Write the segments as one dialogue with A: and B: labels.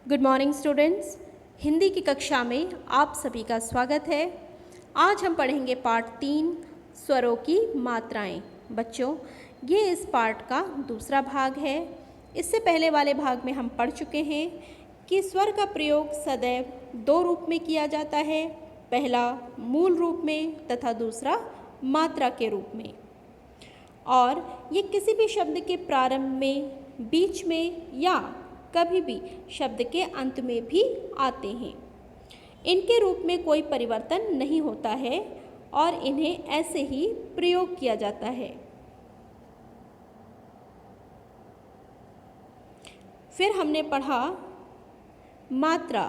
A: Good morning students. Hindi की कक्षा में आप सभी का स्वागत है। आज हम पढ़ेंगे पार्ट 3 स्वरों की मात्राएं। बच्चों, ये इस पार्ट का दूसरा भाग है। इससे पहले वाले भाग में हम पढ़ चुके हैं कि स्वर का प्रयोग सदैव दो रूप में किया जाता है, पहला मूल रूप में तथा दूसरा मात्रा के रूप में। और ये किसी भी शब्द के प्रारंभ में, बीच में या कभी भी शब्द के अंत में भी आते हैं। इनके रूप में कोई परिवर्तन नहीं होता है और इन्हें ऐसे ही प्रयोग किया जाता है। फिर हमने पढ़ा मात्रा।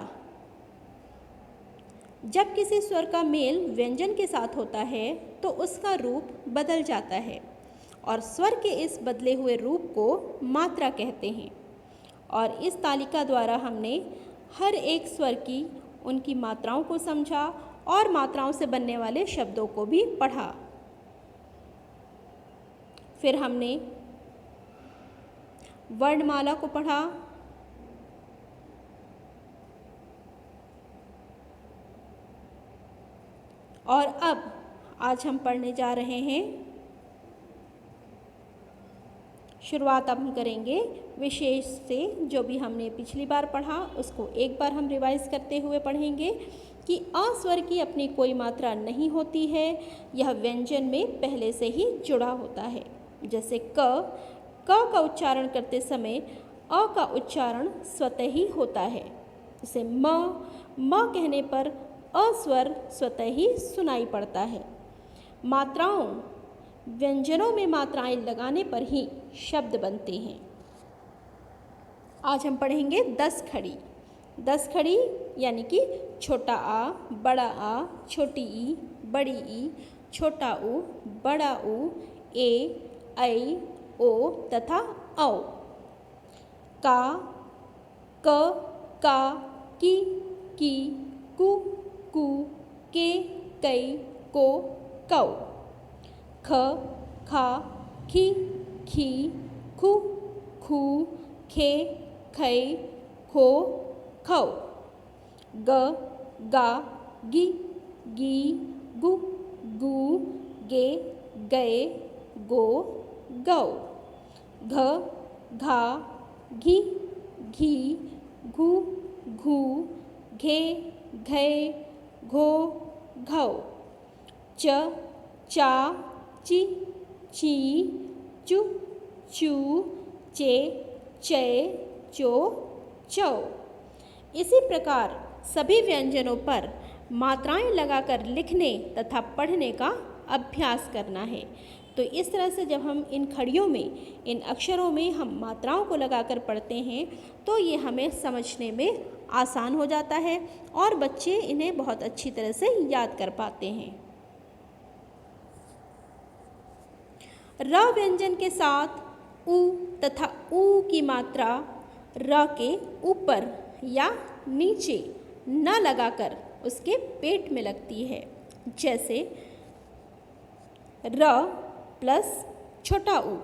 A: जब किसी स्वर का मेल व्यंजन के साथ होता है तो उसका रूप बदल जाता है और स्वर के इस बदले हुए रूप को मात्रा कहते हैं। और इस तालिका द्वारा हमने हर एक स्वर की उनकी मात्राओं को समझा और मात्राओं से बनने वाले शब्दों को भी पढ़ा। फिर हमने वर्णमाला को पढ़ा। और अब आज हम पढ़ने जा रहे हैं, शुरुआत अब हम करेंगे विशेष से। जो भी हमने पिछली बार पढ़ा उसको एक बार हम रिवाइज करते हुए पढ़ेंगे कि अ स्वर की अपनी कोई मात्रा नहीं होती है, यह व्यंजन में पहले से ही जुड़ा होता है। जैसे क का उच्चारण करते समय अ का उच्चारण स्वतः ही होता है। जैसे म कहने पर अ स्वर स्वतः ही सुनाई पड़ता है। मात्राओं, व्यंजनों में मात्राएं लगाने पर ही शब्द बनते हैं। आज हम पढ़ेंगे 10 खड़ी। 10 खड़ी यानी कि छोटा आ, बड़ा आ, छोटी ई, बड़ी ई, छोटा ऊ, बड़ा ऊ, ए, ऐ, ओ तथा औ। का, का, की, कु, के, कै, को, कौ। ख, खा, खी, खू, खे, खै, खो, खौ। ग, गा, गी, गु, गे, गै, गो, गौ। घ, घा, घी, घू, घे, घै, घो, घौ। च, चा, ची, चू, चे, चै, चो, चौ। इसी प्रकार सभी व्यंजनों पर मात्राएं लगाकर लिखने तथा पढ़ने का अभ्यास करना है। तो इस तरह से जब हम इन खड़ियों में, इन अक्षरों में हम मात्राओं को लगाकर पढ़ते हैं तो ये हमें समझने में आसान हो जाता है और बच्चे इन्हें बहुत अच्छी तरह से याद कर पाते हैं। र व्यंजन के साथ उ तथा ऊ की मात्रा र के ऊपर या नीचे न लगाकर उसके पेट में लगती है। जैसे र प्लस छोटा ऊ।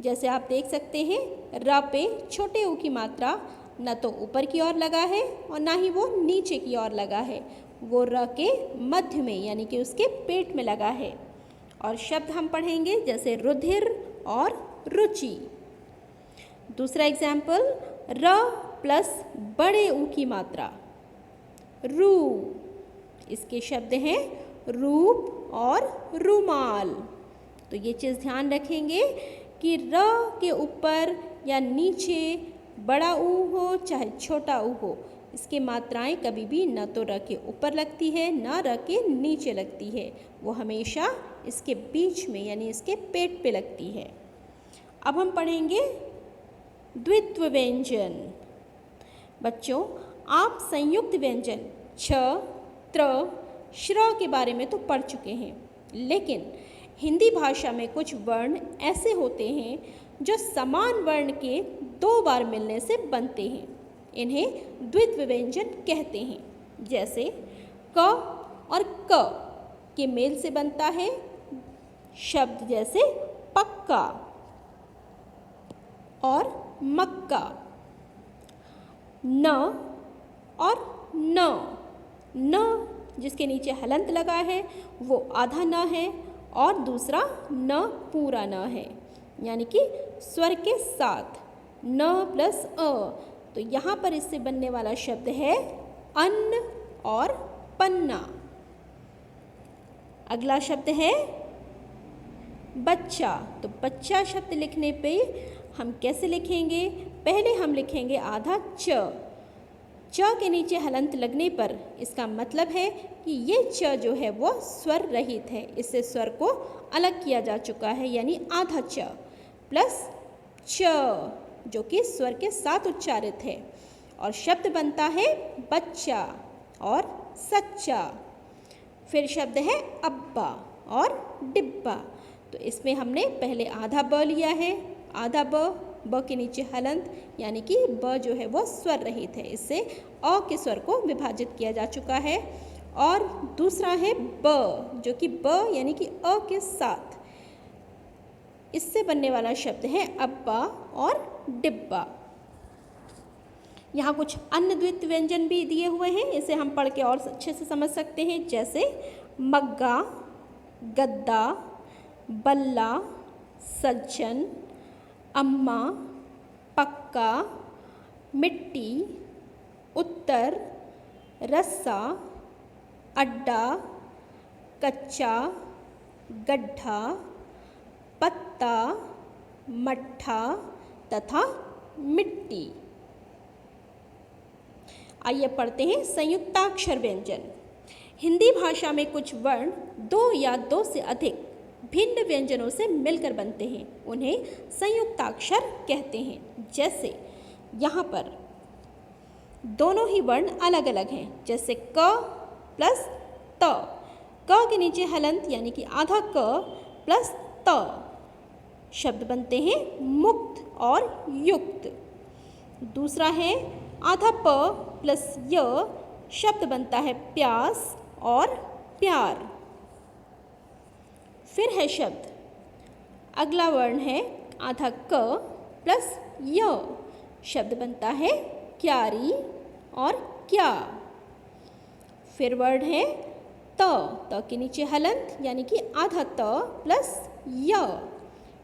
A: जैसे आप देख सकते हैं, र पे छोटे ऊ की मात्रा न तो ऊपर की ओर लगा है और ना ही वो नीचे की ओर लगा है, वो र के मध्य में यानी कि उसके पेट में लगा है। और शब्द हम पढ़ेंगे जैसे रुधिर और रुचि। दूसरा एग्जाम्पल, र प्लस बड़े ऊ की मात्रा रू। इसके शब्द हैं रूप और रूमाल। तो ये चीज़ ध्यान रखेंगे कि र के ऊपर या नीचे बड़ा ऊ हो चाहे छोटा ऊ हो, इसकी मात्राएं कभी भी न तो र के ऊपर लगती है न र के नीचे लगती है, वो हमेशा इसके बीच में यानी इसके पेट पे लगती है। अब हम पढ़ेंगे द्वित्व व्यंजन। बच्चों, आप संयुक्त व्यंजन छ, त्र, श्र के बारे में तो पढ़ चुके हैं, लेकिन हिंदी भाषा में कुछ वर्ण ऐसे होते हैं जो समान वर्ण के 2 बार मिलने से बनते हैं। इन्हें द्वित्व व्यंजन कहते हैं। जैसे क और क के मेल से बनता है शब्द जैसे पक्का और मक्का। न और न। न जिसके नीचे हलंत लगा है वो आधा न है और दूसरा न पूरा न है, यानी कि स्वर के साथ न प्लस अ। तो यहाँ पर इससे बनने वाला शब्द है अन्न और पन्ना। अगला शब्द है बच्चा। तो बच्चा शब्द लिखने पे हम कैसे लिखेंगे? पहले हम लिखेंगे आधा च। च के नीचे हलंत लगने पर इसका मतलब है कि ये च जो है वो स्वर रहित है, इससे स्वर को अलग किया जा चुका है, यानी आधा च प्लस च जो कि स्वर के साथ उच्चारित है और शब्द बनता है बच्चा और सच्चा। फिर शब्द है अब्बा और डिब्बा। तो इसमें हमने पहले आधा ब लिया है, आधा ब के नीचे हलंत, यानी कि ब जो है वो स्वर रहित है, इससे अ के स्वर को विभाजित किया जा चुका है। और दूसरा है ब जो कि ब यानी कि अ के साथ, इससे बनने वाला शब्द है अब्बा और डिब्बा। यहाँ कुछ अन्य द्वित्व व्यंजन भी दिए हुए हैं, इसे हम पढ़ के और अच्छे से समझ सकते हैं, जैसे मग्गा, गद्दा, बल्ला, सज्जन, अम्मा, पक्का, मिट्टी, उत्तर, रस्सा, अड्डा, कच्चा, गड्ढा, पत्ता, मट्ठा तथा मिट्टी। आइए पढ़ते हैं संयुक्ताक्षर व्यंजन। हिंदी भाषा में कुछ वर्ण दो या दो से अधिक भिन्न व्यंजनों से मिलकर बनते हैं, उन्हें संयुक्ताक्षर कहते हैं। जैसे यहाँ पर दोनों ही वर्ण अलग अलग हैं, जैसे क प्लस त। क के नीचे हलंत यानी कि आधा क प्लस त, शब्द बनते हैं मुक्त और युक्त। दूसरा है आधा प प्लस य, शब्द बनता है प्यास और प्यार। फिर है शब्द, अगला वर्ण है आधा क प्लस य, शब्द बनता है क्यारी और क्या। फिर वर्ड है त के नीचे हलंत यानी कि आधा त प्लस य,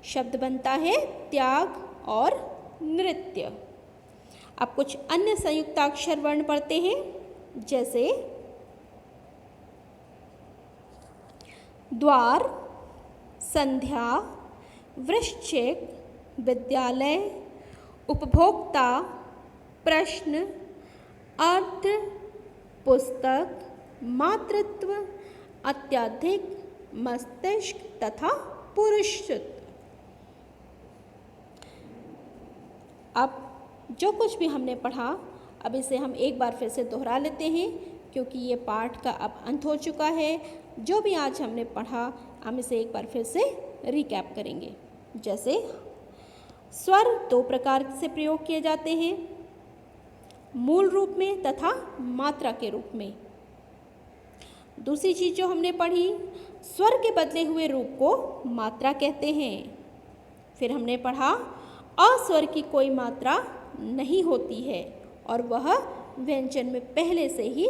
A: शब्द बनता है त्याग और नृत्य। अब कुछ अन्य संयुक्ताक्षर वर्ण पढ़ते हैं, जैसे द्वार, संध्या, वृश्चिक, विद्यालय, उपभोक्ता, प्रश्न, अर्थ, पुस्तक, मातृत्व, अत्यधिक, मस्तिष्क तथा पुरुषत्व। अब जो कुछ भी हमने पढ़ा, अब इसे हम एक बार फिर से दोहरा लेते हैं, क्योंकि ये पाठ का अब अंत हो चुका है। जो भी आज हमने पढ़ा हम इसे एक बार फिर से रिकैप करेंगे। जैसे स्वर दो प्रकार से प्रयोग किए जाते हैं, मूल रूप में तथा मात्रा के रूप में। दूसरी चीज़ जो हमने पढ़ी, स्वर के बदले हुए रूप को मात्रा कहते हैं। फिर हमने पढ़ा अस्वर की कोई मात्रा नहीं होती है और वह व्यंजन में पहले से ही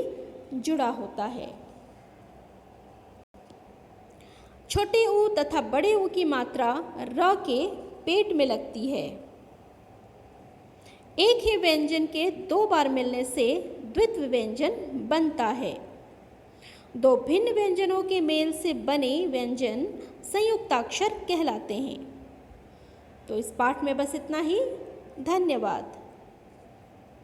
A: जुड़ा होता है। छोटे ऊ तथा बड़े ऊ की मात्रा र के पेट में लगती है। एक ही व्यंजन के दो बार मिलने से द्वित्व व्यंजन बनता है। दो भिन्न व्यंजनों के मेल से बने व्यंजन संयुक्ताक्षर कहलाते हैं। तो इस पाठ में बस इतना ही। धन्यवाद।